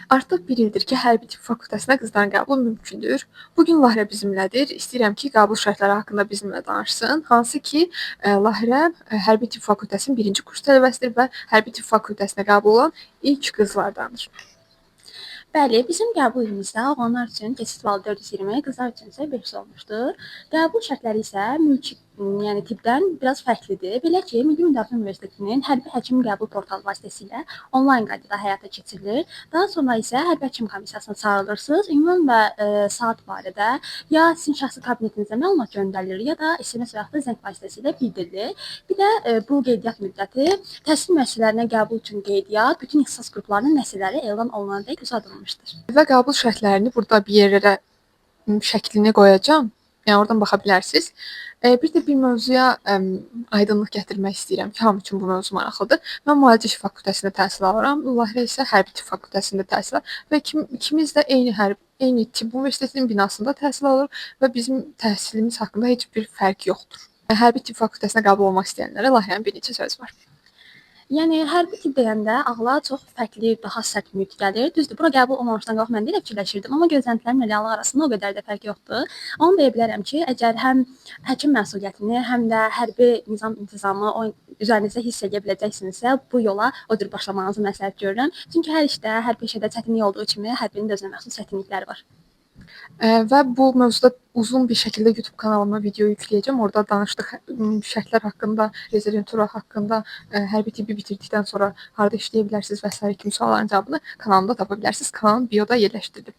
Artıq bir ildir ki, hərbi tibb fakültəsinə qızların qəbulu mümkündür. Bugün Lahirə bizimlədir. İstəyirəm ki, qəbul şərtləri haqqında bizimlə danışsın. Hansı ki, Lahirə hərbi tibb fakültəsinin 1-ci kurs tələbəsidir və hərbi tibb fakültəsinə qəbul olan ilk qızlardandır. Bəli, bizim qəbul ilimizdə oğlanlar üçün keçid balı 420, qızlar üçün isə 500 olmuşdur. Qəbul şərtləri isə yəni tibbdən biraz fərqlidir. Belə ki, Milli Müdafiə Universitetinin hərbi həkim qəbul portalı vasitəsilə onlayn qaydada həyata keçirilir. Daha sonra isə hərbi həkim komissiyasına çağırılırsınız. Ünvan və saat barədə ya sizin şəxsi kabinetinizə məlumat göndərilir, ya da SMS və ya da zəng vasitəsilə bildirilir. Bir də bu qeydiyyat müddəti təhsil müəssisələrinə qəbul üçün qeydiyyat bütün ixtisas qruplarının nəsilləri elan olunanadək uzadılmışdır. Və qəbul şərtlərini burada bir yerlərə şəklini qoyacağam. Yəni oradan baxa bilərsiniz. Bir də bir mövzuya aydınlıq gətirmək istəyirəm ki, hamı üçün bu mövzu maraqlıdır. Mən müalicə fakültəsində təhsil alıram, Lahirə isə hərbi tibb fakültəsində təhsil alır və ikimiz də eyni tibb universitetinin binasında təhsil alırıq və bizim təhsilimiz haqqında heç bir fərq yoxdur. Hərbi tibb fakültəsinə qəbul olmaq istəyənlərə Lahirənin bir neçə sözü var. Yəni hərbi tibb deyəndə ağla çox fərqli, daha sərt nütq gəlir. Düzdür, bura qəbul olmamışdan qabaq mən də elə fikirləşirdim, amma gözləntilərimlə reallıq arasında o qədər də fərq yoxdur. Onu deyə bilərəm ki, əgər həm həkim məsuliyyətini, həm də hərbi intizamı üzərinizdə hiss edə biləcəksinizsə, bu yola o cür başlamağınızı məsləhət görürəm. Çünki hər işdə, hər peşədə çətinlik olduğu kimi hərbinin də özünə məxsus çətinlikləri var. Və bu mövzuda uzun bir şəkildə YouTube kanalıma video yükləyəcəm. Orada danışdıq şərtlər haqqında, rezidentura haqqında, hərbi tibbi bitirdikdən sonra harda işləyə bilərsiniz və sair kimi sualların cavabını kanalımda tapa bilərsiniz. Kanalım bioda yerləşdirdim.